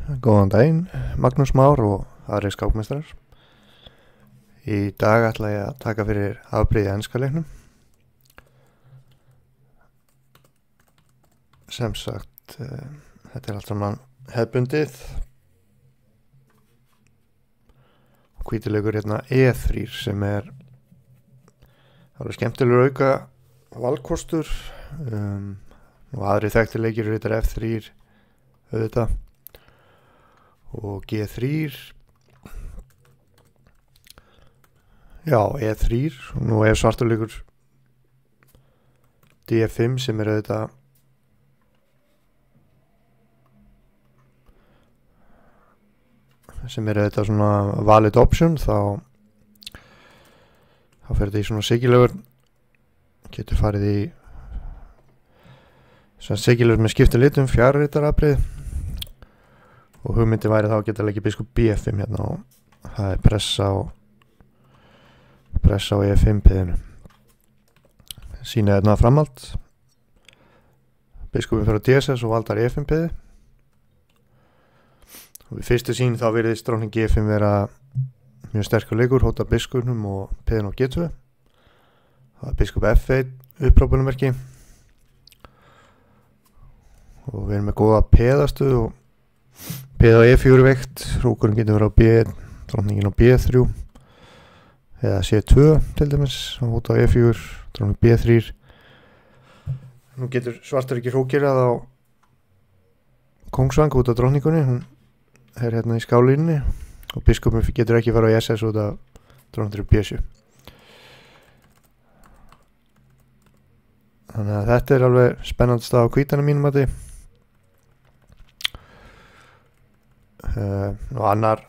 Góðan daginn, Magnús Már og aðrir skákmeistarar. Í dag ætla ég að taka fyrir afbrigði í enska leiknum. Sem sagt, þetta er allt saman hefðbundið. Hvítilegur hérna E3 sem er alveg skemmtilegur auka valkostur. Og aðri þekktir leikir eru þetta F3 auðvitað. Og G3 já, E3 og nú er svarturleikur D5 sem er auðvitað svona valid option, þá fer þetta í svona sigurlegur, getur farið í svona sigurlegur með skipta litum, fjarritarafbrigði. Og hugmyndi væri þá að geta leikið biskup B5 hérna og það er pressa á E5 piðinu. Sýna hérna framhald. Biskupin fyrir á DSS og valdar E5 piði. Og við fyrstu sýn þá virðist drókning G5 vera mjög sterkur leikur, hóta biskupnum og piðin á G2. Það er biskup F1 upprópunummerki. Og við erum með góða piðastuð og P á E4 veikt, hrókurinn getur verið á B1, drókningin á B3 eða C2 til dæmis, og út á E4, drókning B3. Nú getur svartur ekki hrókirað á kongsvang út á drókningunni, hún er hérna í skálínni og biskupin getur ekki farið á SS út af drókningur B7. Þannig að þetta er alveg spennandi stað á hvítanum mínum að þið. Og annar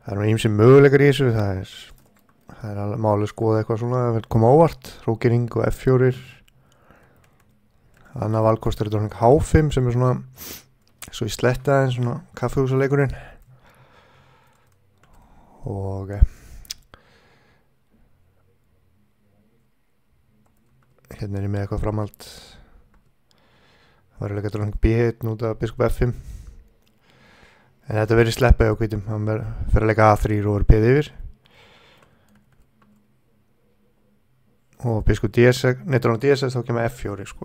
það er nú ýmsir möguleikar í þessu, það er alveg máli að skoða eitthvað svona að vel koma óvart, hrókering og F4. Annar valkostur er drókning H5 sem er svona svo í sletta en svona kaffihúsaleikurinn. Og hérna er ég með eitthvað framhald, það var að leika drókning B1 út af biskup F5. En þetta verið sleppað á hvítum, hann fyrir að leika A3 og verið peð yfir. Og biskup DSS, neittur á DSS, þá kemur F4 sko.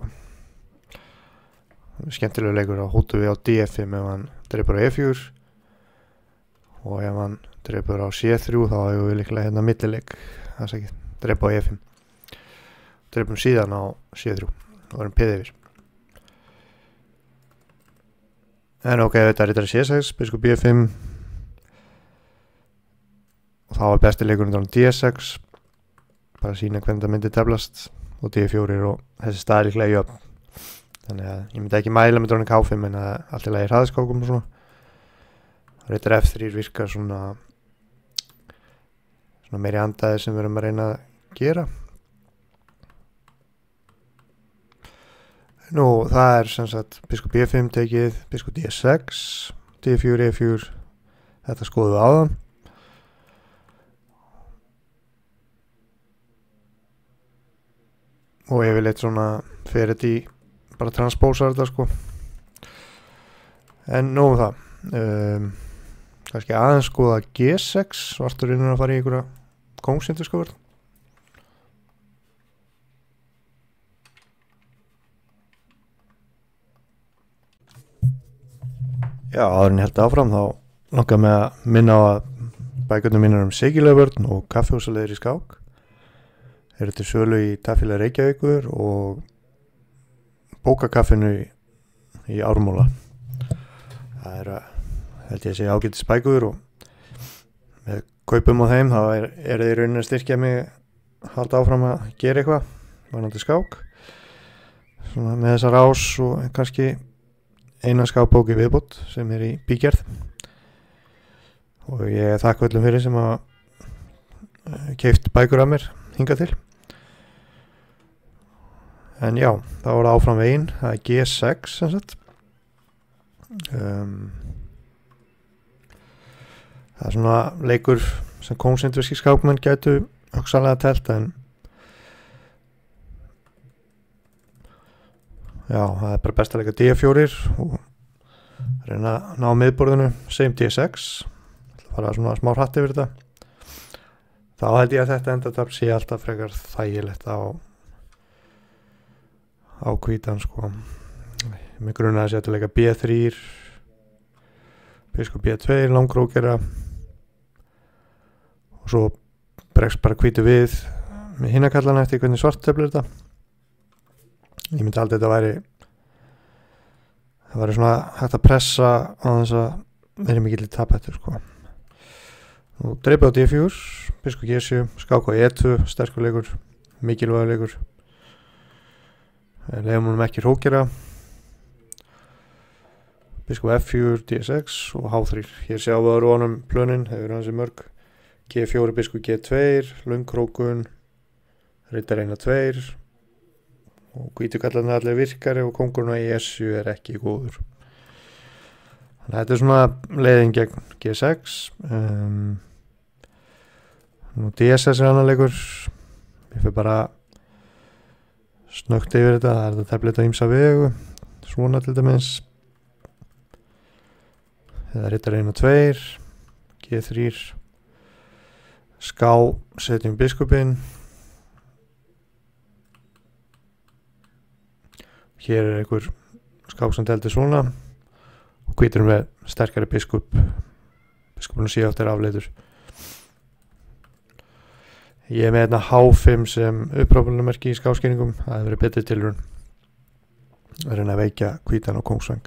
Skemmtilega leikur, þá hóttum við á D5 ef hann dreipur á E4. Og ef hann dreipur á C3 þá hefur við líklega hérna millileik, það er ekki, dreipa á E5. Dreipum síðan á C3 og verðum peð yfir. En ok, þetta er C6, biskup B5 og þá er besti leikurinn á D6, bara að sína hvernig það myndi teflast, og D4 og þessi staðir líklega jöfn. Þannig að ég myndi ekki mæla með drókning H5 en að allt í lagi hraðskákum og svona. Þetta F3 virkar svona meiri andaði sem við erum að reyna að gera. Nú, það er sem sagt biskup B5 tekið, biskup D6, D4, E4, þetta skoðum við áðan. Og yfirleitt svona fyrir þetta í bara transpósar þetta sko. En nú það, kannski aðeins skoða G6, svartur innan að fara í einhverja kóngsinduskofur. Já, áður en ég held áfram þá langar mig að minna á að bækurnar mínar sigurlegavörn og kaffihúsaleiðir í skák eru til sölu í Tafélag Reykjavíkur og bókakaffinu í Ármúla. Það er held ég að segja ágætis bækur og með kaupum á þeim þá er þeir raunin að styrkja mig að halda áfram að gera eitthvað varðandi skák. Svona með þessar ás og kannski eina skákbók í viðbót sem er í bígerð. Og ég þakka öllum fyrir sem að keypt bækur af mér hingað til. En já, þá var það áfram veginn, það er G6 sem sagt. Það er svona leikur sem kóngsindverski skákmenn gætu hugsanlega telt, en já, það er bara best að leika D4 og reyna að ná miðborðinu, segjum D6, fara svona smá hratt yfir þetta. Þá held ég að þetta endatafl sé alltaf frekar þægilegt á hvítan sko. Mig grunar að setja leika B3, biskop B2, langrókera og svo bregst bara hvítu við með hinakallana eftir hvernig svart teflir þetta. Ég myndi aldrei þetta það væri svona hægt að pressa á þess að vera mikill í tapættur sko. Nú dreipi á D4, biskop G7, skák á E2, sterkur leikur, mikilvægur leikur. Leifum honum ekki hrókera. Biskop F4, D6 og H3. Hér sjáum við á rónum plönin, hefur hansi mörg. G4, biskop G2, löngrókun, riddar 1-2 og hvítukallarnir allir virkari og kóngurinn á E7 ekki góður. Þannig að þetta er svona leiðin gegn G6. Nú D6 er annar leikur. Ég fyrir bara snögt yfir þetta, það er þetta tefla þetta ýmsa vegu, svona til dæmis. Eða riddar 1-2, G3, ská, setjum biskupinn. Hér er einhver skák sem teldi svona og hvítur með sterkari biskupinn sé áttir afleitur. Ég er með hérna H5 sem uppráflumerki í skáskýringum. Það hefur verið betri tilraun að reyna að veikja hvítan og kóngsvæng.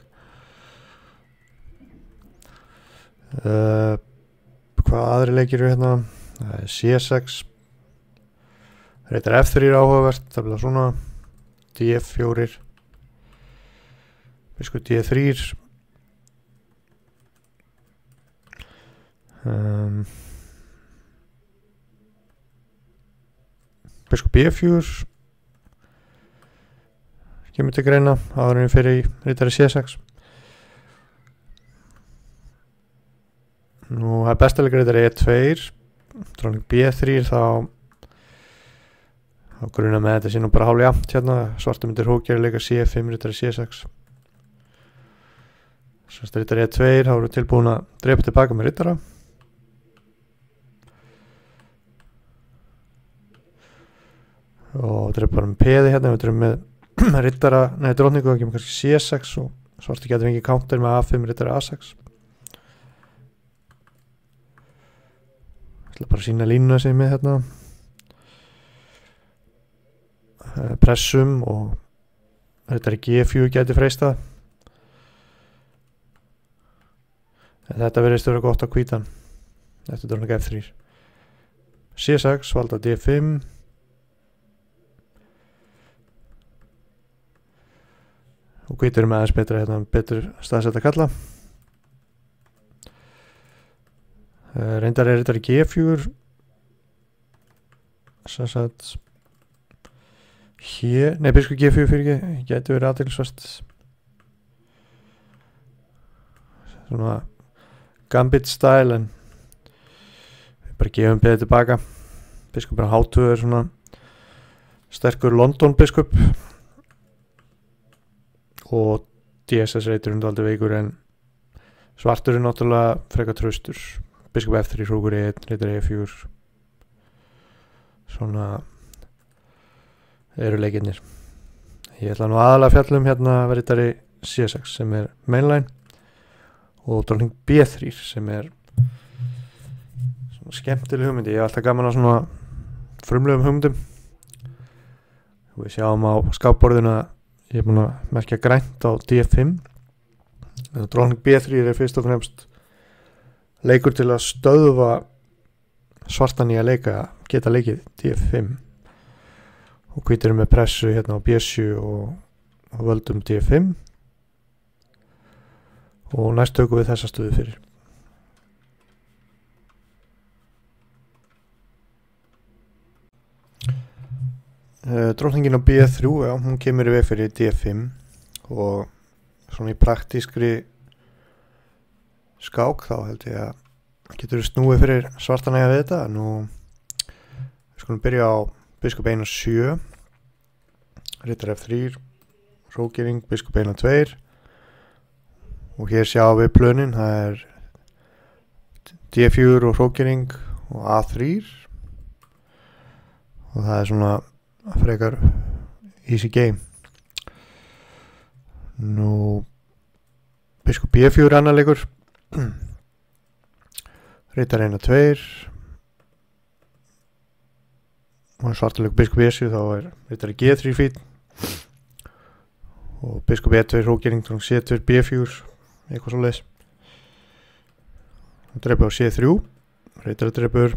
Hvað aðri leikir eru hérna? Það er C6, reytar F3 áhugavert, það byrja svona, D4, biskop D3, biskop B4, kemur til greina, áðurinn fyrir í reytari C6. Nú, það er besta leikur reytari E2, dróning B3 þá grunar með þetta sé nú bara hálf jafnt hérna, svarta myndir hókjari leika C5, reytari C6. Sérst reytari E2, þá eru tilbúin að drepa tilbaka með reytara. Og drepa bara með peði hérna, við drefum með reytara, nei dróningu, þá kemur kannski C6 og svarta getur ekki counter með A5, reytari A6. Ég ætla bara að sína línuna sem með hérna. Pressum og þetta er G4 gæti freistað. Þetta verðist vera gott á hvítan. Þetta er dróning F3. C6, valda D5. Og hvítur með aðeins betra hérna, betur staðsetta kalla. Reyndar er þetta G4 sannsagt hér, nei biskop G4 fyrir ekki, gæti verið aðtilsvert svona gambit style en við bara gefum beðið tilbaka. Biskupin H2 er svona sterkur London biskup og DSS reytur aldrei veikur en svartur er náttúrulega frekar traustur. Biskop F3, hrókur E1, reytar E4. Svona eru leikirnir. Ég ætla nú aðalega fjallum hérna reytari C6 sem er mainline og dróning B3 sem er svona skemmtileg hugmyndi. Ég hef alltaf gaman á svona frumlegum hugmyndum. Við sjáum á skápborðinu að ég er búin að merkja grænt á D5. Dróning B3 er fyrst og fremst leikur til að stöðva svartan í að geta leikið D5 og hvítur með pressu hérna á B7 og völdum D5 og næst tökum við þessa stöðu fyrir. Dróningin á B3, já, hún kemur í veg fyrir D5 og svona í praktískri skák þá held ég að getur snúið fyrir svartan eiga við þetta. Nú við skulum byrja á biskop 1-7, rittar F3, rókering, biskop 1-2 og hér sjáum við plönin, það er D4 og hrókering og A3 og það er svona frekar easy game. Nú biskup B4 annar leikur, ritar 1 og 2 og svartur leikur biskup E7, þá er ritar G3 fín og biskup E2 hrókering, C2 B4 eitthvað svo leis. Dreipur á C3, ritar dreipur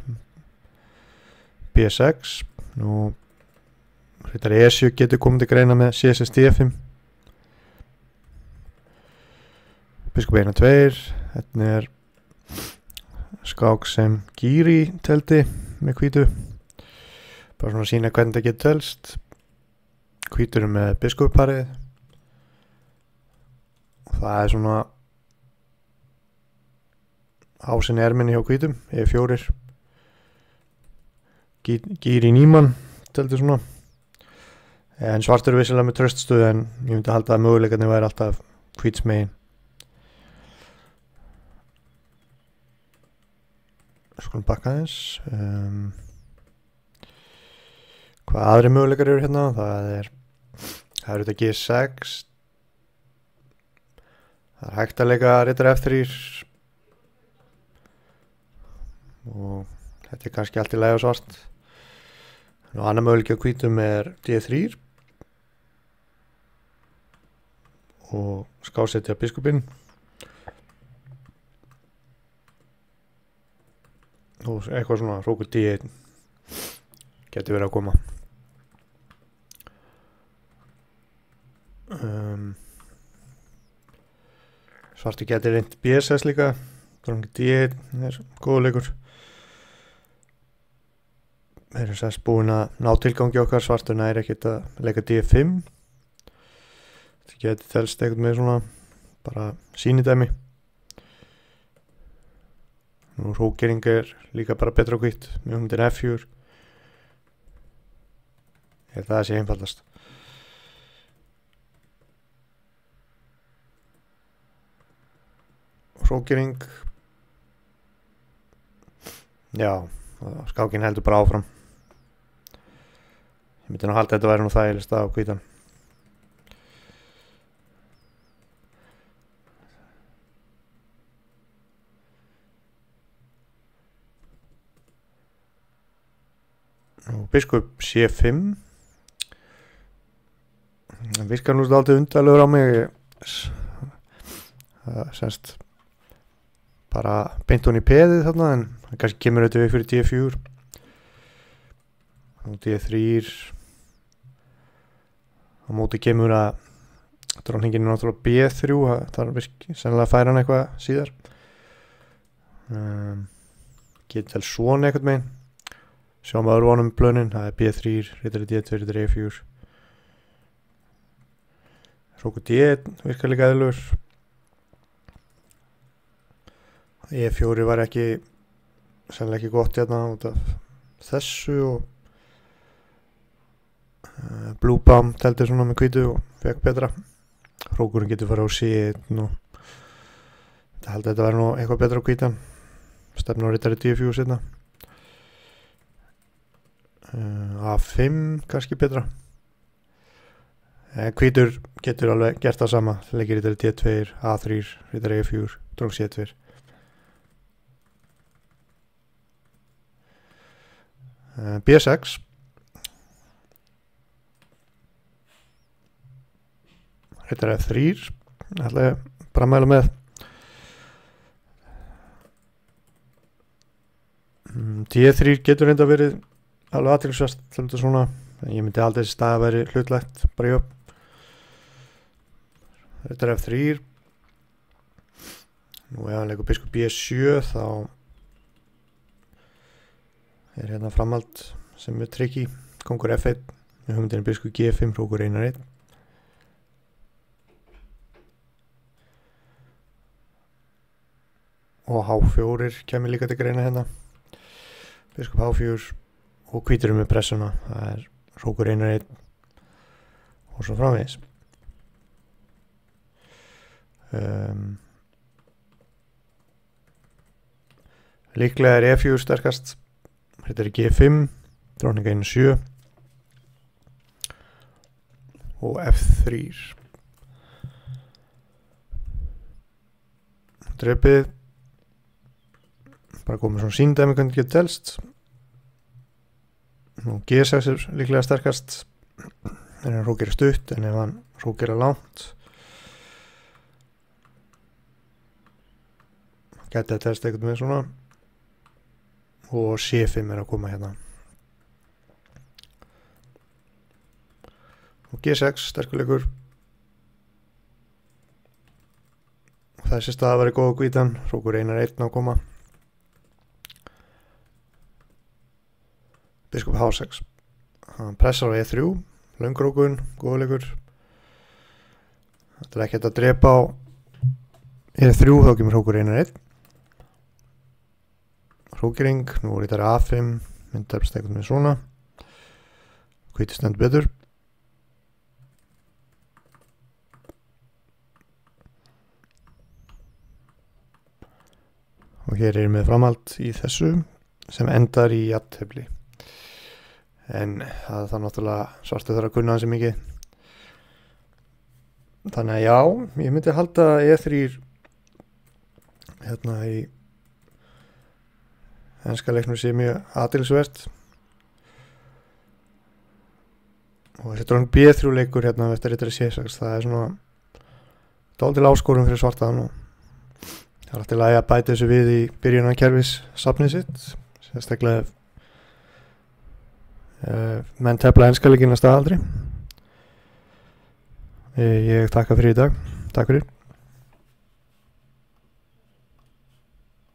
B6, nú ritar E7 getur komið til greina með CSS D5, biskup 1 og 2, þetta er skák sem gíri teldi með hvítu, bara svona að sína hvernig það getur telst. Hvítur með biskupparið og það er svona ásinni erminni hjá hvítum, E4 gíri nýmann teldi svona, en svartur vissilega með tröststöðu, en ég myndi halda að möguleikarnir væri alltaf hvíts megin. Skulum bakka þess. Hvað aðri möguleikar eru hérna? Það er þetta G6, það er hægt að leika ritar F3 og þetta er kannski allt í lagi á svart. Nú annar möguleiki á hvítum er D3 og skásetja biskupinn og eitthvað svona hrókur D1 getur verið að koma. Svarti getur reynt BSS líka, D1 er góða leikur. Við erum sérst búin að ná tilgangi okkar, svartur næri ekkert að leika D5. Það getur telst eitthvað með svona bara sýnidæmi. Nú hrókering er líka bara betra á hvítt, mjög hundir F4. Ég held að það sé einfaldast. Hrókering, já, skákin heldur bara áfram. Ég myndi nú halda að þetta væri nú þægilegst á hvítan. Og biskup C5 virkar nú alltaf undarlegur á mig. Það semst bara beint hún í peðið þarna, en það kannski kemur auðvitað við fyrir D4 og D3 á móti kemur að dróningin er náttúrulega B3, það er sennilega að færa hann eitthvað síðar. Getur til svona eitthvað megin, sjáum að vonum plönin, það er B3, ritari D2, ritari E4, hrókur D1 virkar líka eðlur. E4 var ekki sennilega ekki gott hérna út af þessu og Blue Bomb teldi svona með hvítu og fekk betra. Hrókurinn getur farið á C1 og þetta held að þetta væri nú eitthvað betra á hvítan. Stefna á ritari D4 setna. A5 kannski betra. Hvítur getur alveg gert það sama. Leikir ritari D2, A3, ritari E4, dróng C2. B6 ritari F3 ætla ég bara að mæla með. D3 getur reynda verið alveg athyglisvert svona, en ég myndi aldrei þessi stað að veri hlutlægt bara í upp. Ritari F3 nú ef hann leikur biskup B7 þá er hérna framhald sem er tricky, kongur F1 með hugmyndinu biskup G5, hrókur 1-1 og H4 kemur líka til greina hérna, biskup H4 og hvítur með pressuna, það er hrókur 1-1 og svo framvegis. Líklega er E4 sterkast, þetta er G5, dróning 1-7 og F3. Drepið, bara komið svona síndæmi hvernig getur telst. Nú G6 er líklega sterkast, en hann hrókir stutt, en ef hann hrókir langt gæti að telst eitthvað með svona, og C5 er að koma hérna. Og G6 sterkuleikur, og þessi stað var í góða hvítan, hrókur 1-1 að koma. Biskop H6, hann pressar á E3, löngrókun, góðleikur. Þetta er ekki að drepa á E3, þá kemur hrókur 1-1. Hrókering, nú er þetta A5, myndar stekur með svona. Hvíti stend betur. Og hér er með framhald í þessu sem endar í jafntefli. En það er náttúrulega svartu þarf að kunna hansi mikið. Þannig að já, ég myndi halda E3 hérna í enska leiknum sé mjög athyglisvert. Og þessi dróning B3 leikur hérna eftir rittari C6, það er svona dálítil áskorun fyrir svartaðan og það er alltaf að bæta þessu við í byrjunar kerfis safnið sitt, sérstaklega menn tefla enska leikinn að staðaldri. Ég takka fyrir í dag. Takk fyrir.